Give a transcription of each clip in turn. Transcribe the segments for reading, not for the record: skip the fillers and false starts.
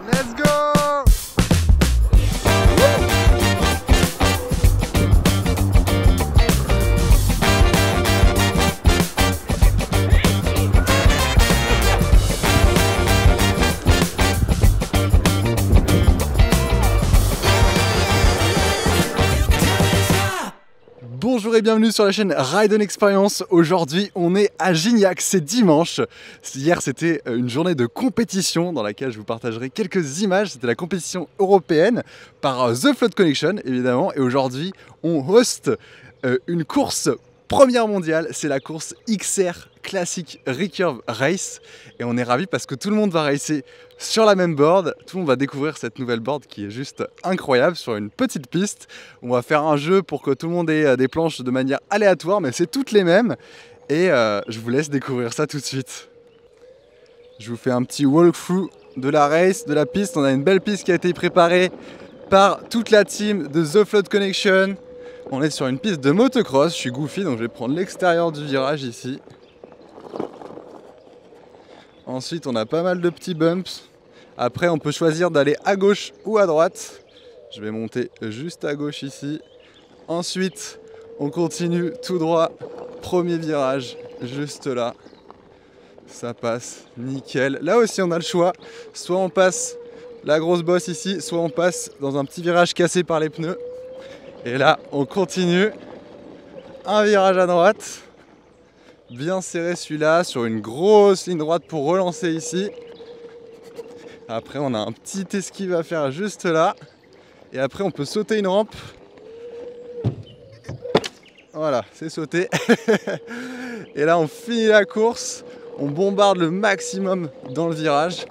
Let's go! Bonjour et bienvenue sur la chaîne Ride On Experience. Aujourd'hui on est à Gignac, c'est dimanche. Hier c'était une journée de compétition dans laquelle je vous partagerai quelques images. C'était la compétition européenne par The Float Connection évidemment. Et aujourd'hui on host une course première mondiale, c'est la course XR Classic Recurve Race. Et on est ravis parce que tout le monde va racer sur la même board. Tout le monde va découvrir cette nouvelle board qui est juste incroyable sur une petite piste. On va faire un jeu pour que tout le monde ait des planches de manière aléatoire, mais c'est toutes les mêmes. Et je vous laisse découvrir ça tout de suite. Je vous fais un petit walkthrough de la race, de la piste. On a une belle piste qui a été préparée par toute la team de The Float Connection. On est sur une piste de motocross. Je suis goofy donc je vais prendre l'extérieur du virage ici. Ensuite on a pas mal de petits bumps. Après on peut choisir d'aller à gauche ou à droite. Je vais monter juste à gauche ici. Ensuite on continue tout droit. Premier virage juste là. Ça passe nickel. Là aussi on a le choix. Soit on passe la grosse bosse ici, soit on passe dans un petit virage cassé par les pneus. Et là on continue. Un virage à droite. Bien serré celui-là sur une grosse ligne droite pour relancer ici. Après on a un petit esquive à faire juste là. Et après on peut sauter une rampe. Voilà, c'est sauté. Et là on finit la course. On bombarde le maximum dans le virage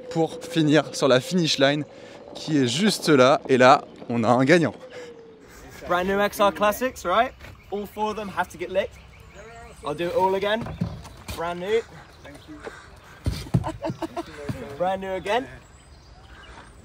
pour finir sur la finish line qui est juste là. Et là on a un gagnant. Brand new XR Classics, right? All four of them have to get licked. I'll do it all again. Brand new. Thank you. Brand new again.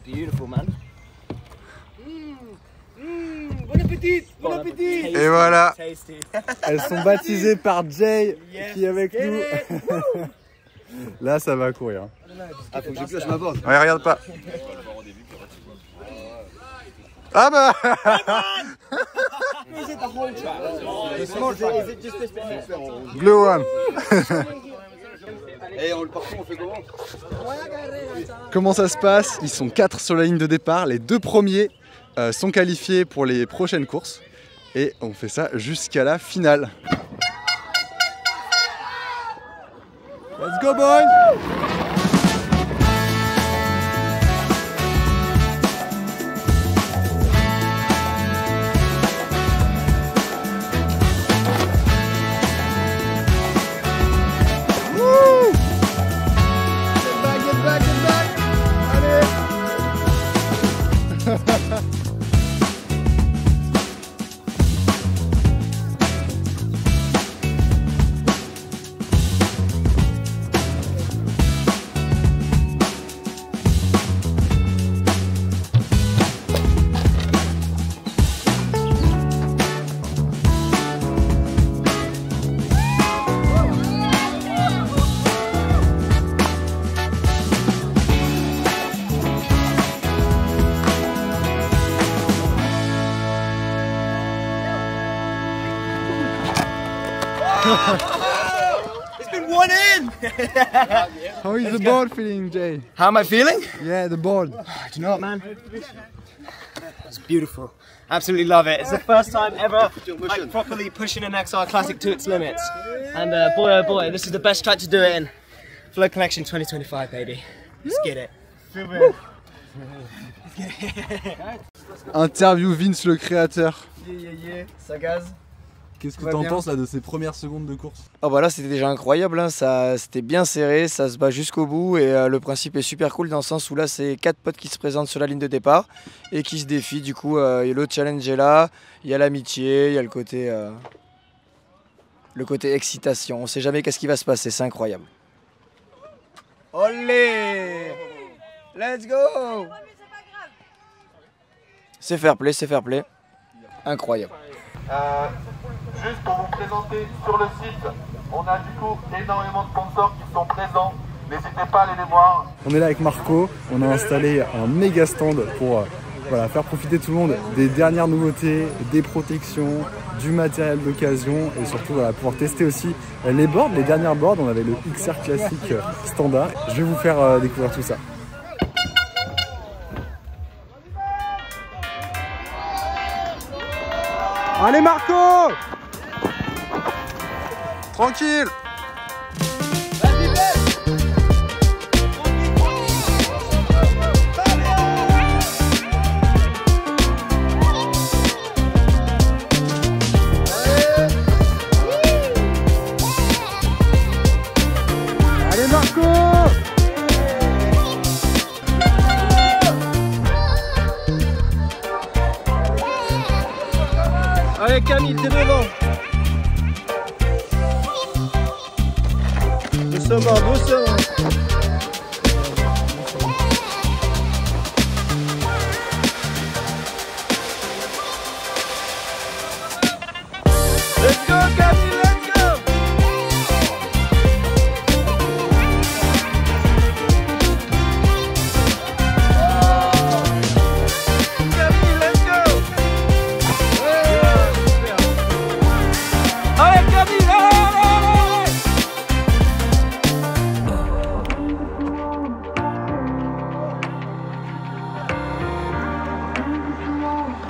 Beautiful, man. Bon appétit! Bon appétit! Et voilà. Tasty. Elles sont baptisées par Jay qui est avec nous. Là ça va courir. Ah, faut que je pioche ma board. Ouais, regarde pas. Ah bah Is it the whole track? Is it just this bit here? Blue one. Et on le parcours, on fait comment? Comment ça se passe? Ils sont 4 sur la ligne de départ. Les 2 premiers sont qualifiés pour les prochaines courses. Et on fait ça jusqu'à la finale. Let's go boys! It's been one in! How is the board feeling, Jay? How am I feeling? Yeah, the board. Do you know what, man? It's beautiful. Absolutely love it. It's the first time ever like, properly pushing an XR Classic to its limits. And boy oh boy, this is the best track to do it in. Float Connection 2025, baby. Let's get it. Interview Vince le créateur. Ça gaz. Qu'est-ce que t'en penses là de ces premières secondes de course? Ah bah là c'était déjà incroyable, hein. C'était bien serré, ça se bat jusqu'au bout et le principe est super cool dans le sens où là c'est 4 potes qui se présentent sur la ligne de départ et qui se défient. Du coup le challenge est là, il y a l'amitié, il y a le côté excitation, on sait jamais qu'est-ce qui va se passer, c'est incroyable. Olé! Let's go! C'est fair play, incroyable. Juste pour vous présenter sur le site, on a du coup énormément de sponsors qui sont présents. N'hésitez pas à aller les voir. On est là avec Marco, on a installé un méga stand pour voilà, faire profiter tout le monde des dernières nouveautés, des protections, du matériel d'occasion et surtout voilà, pouvoir tester aussi les boards, les dernières boards. On avait le XR classique standard. Je vais vous faire découvrir tout ça. Allez Marco! Tranquille! Allez Marco! Allez Camille, t'es devant. Doucement, doucement. Let's go Camille, let's go. Camille, let's go. Allez Camille, allez, allez, allez.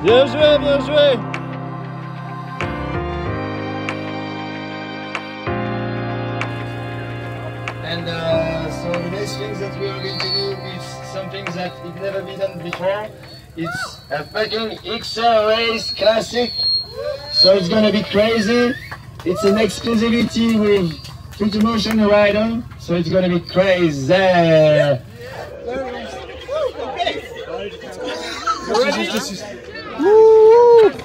Bien joué, bien joué. And so the next things that we are going to do is something that it never been done before. It's a fucking XR Race Classic. So it's gonna be crazy. It's an exclusivity with Twinmotion Rider. So it's gonna be crazy.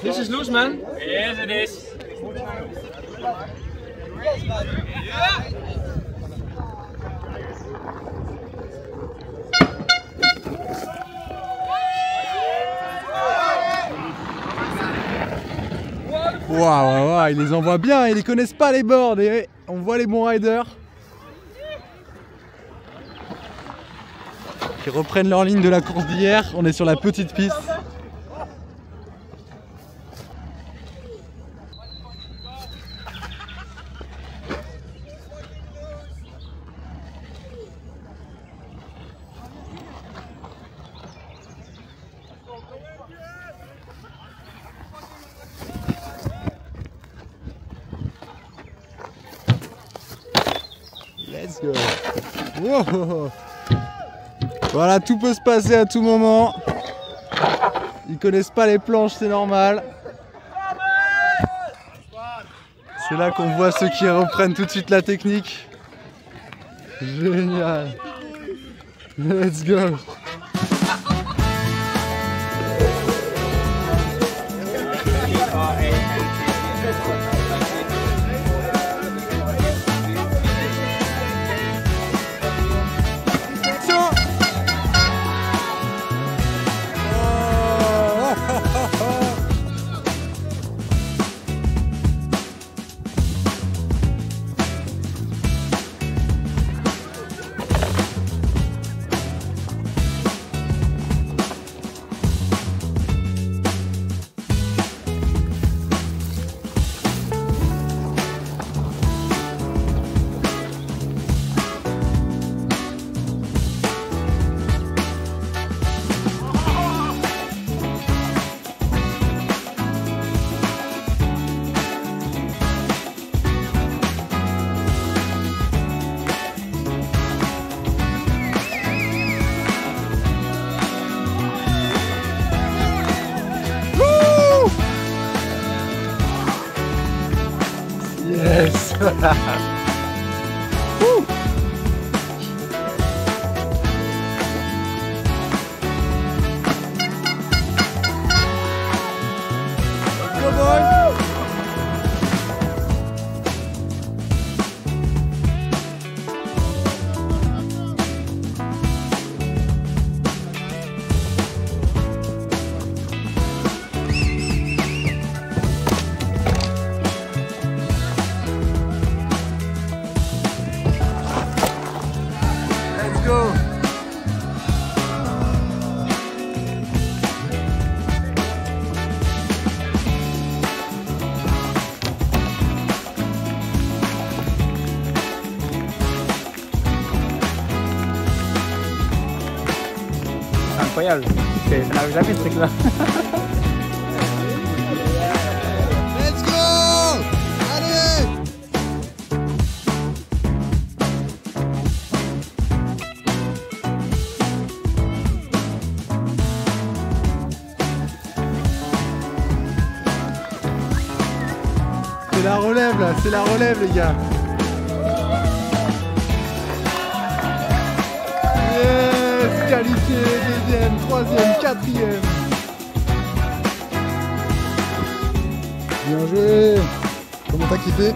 This is loose, man. Yes, it is. Waouh, ils les envoient bien, ils les connaissent pas les boards et on voit les bons riders qui reprennent leur ligne de la course d'hier. On est sur la petite piste. Let's go. Wow. Voilà, tout peut se passer à tout moment. Ils connaissent pas les planches, c'est normal. C'est là qu'on voit ceux qui reprennent tout de suite la technique. Génial. Let's go. Yes. Woo. Go boy. incroyable. Ça n'arrive jamais ce truc-là. Let's go! Allez! C'est la relève là, c'est la relève les gars. Yes, qualifié, deuxième, troisième, quatrième. Bien joué. Comment t'as kiffé?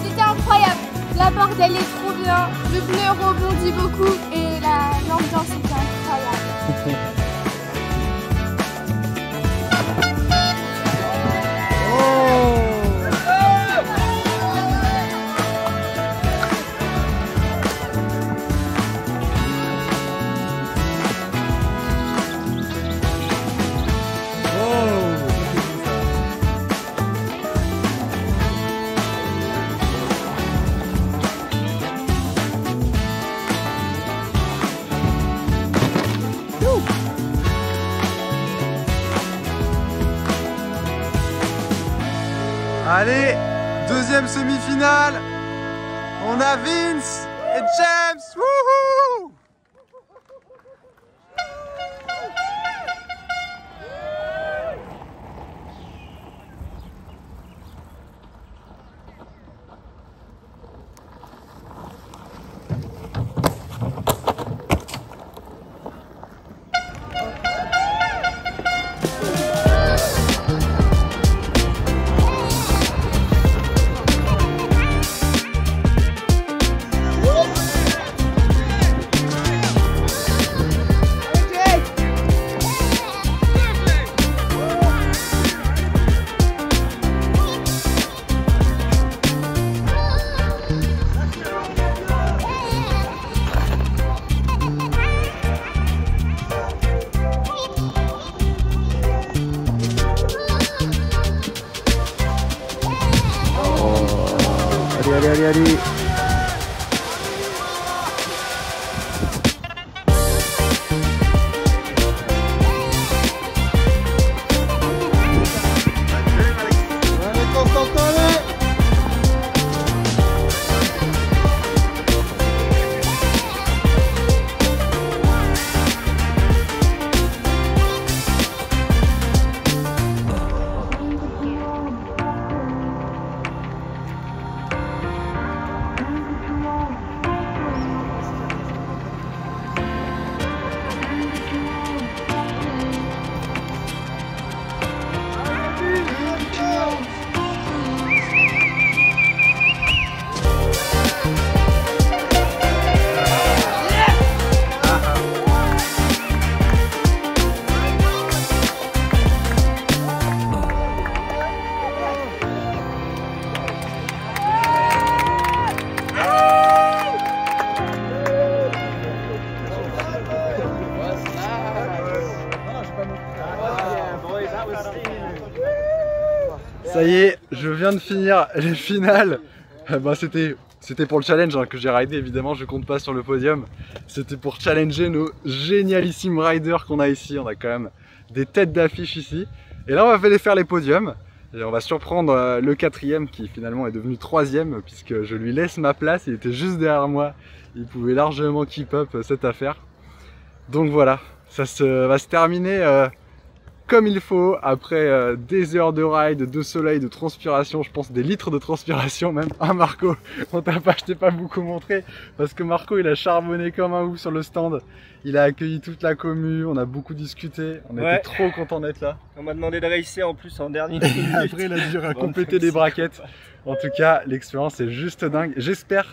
C'était incroyable. La board elle est trop bien. Le pneu rebondit beaucoup et l'ambiance était incroyable. Allez, deuxième semi-finale. On a Vince et James. Wouhou! Allez. Ça y est, je viens de finir les finales. C'était pour le challenge hein, que j'ai ridé, évidemment, je compte pas sur le podium. C'était pour challenger nos génialissimes riders qu'on a ici. On a quand même des têtes d'affiche ici. Et là, on va aller faire les podiums. Et on va surprendre le quatrième qui finalement est devenu troisième puisque je lui laisse ma place. Il était juste derrière moi. Il pouvait largement keep up cette affaire. Donc voilà, ça va se terminer comme il faut, après des heures de ride, de soleil, de transpiration, je pense des litres de transpiration même. Ah Marco, je t'ai pas beaucoup montré, parce que Marco il a charbonné comme un ouf sur le stand. Il a accueilli toute la commu, on a beaucoup discuté, on était trop contents d'être là. On m'a demandé de racer en plus en dernier. Après il a dû compléter des braquettes. En tout cas, l'expérience est juste dingue. J'espère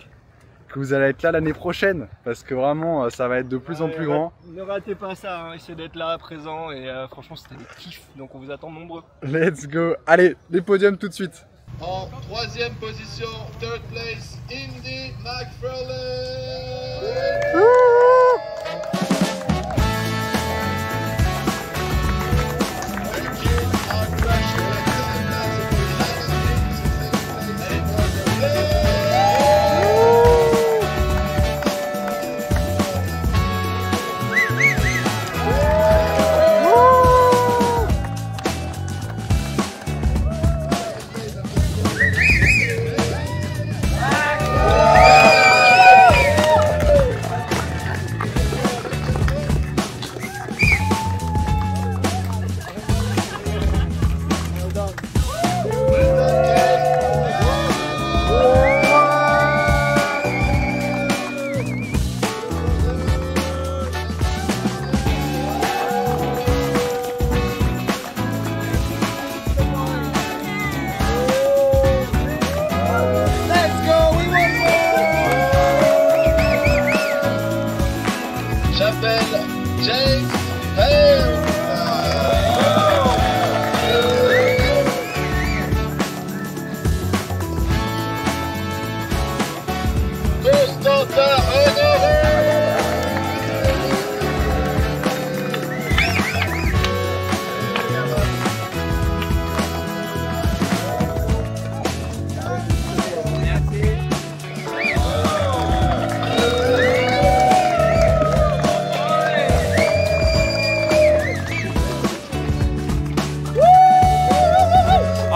que vous allez être là l'année prochaine parce que vraiment ça va être de plus en plus grand. Ne ratez pas ça, hein. Essayez d'être là présent et franchement c'était des kiffs, donc on vous attend nombreux. Let's go. Allez, les podiums tout de suite. En troisième position, third place, Indy McFarlane. James Hale. Constantin Honoré.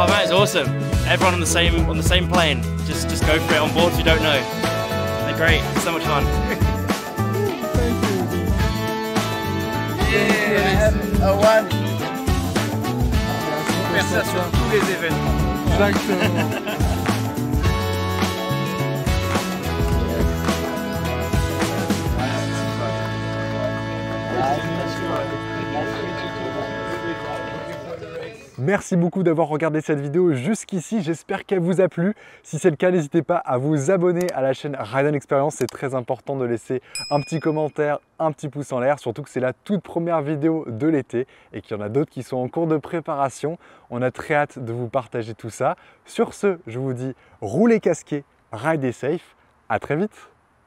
Oh man, it's awesome. Everyone on the same plane. Just go for it on board if you don't know. They're great. So much fun. Conversation tous les événements. Exactement. Merci beaucoup d'avoir regardé cette vidéo jusqu'ici, j'espère qu'elle vous a plu. Si c'est le cas, n'hésitez pas à vous abonner à la chaîne Ride On Experience. C'est très important de laisser un petit commentaire, un petit pouce en l'air, surtout que c'est la toute première vidéo de l'été et qu'il y en a d'autres qui sont en cours de préparation. On a très hâte de vous partager tout ça. Sur ce, je vous dis roulez casqués, ridez safe, à très vite.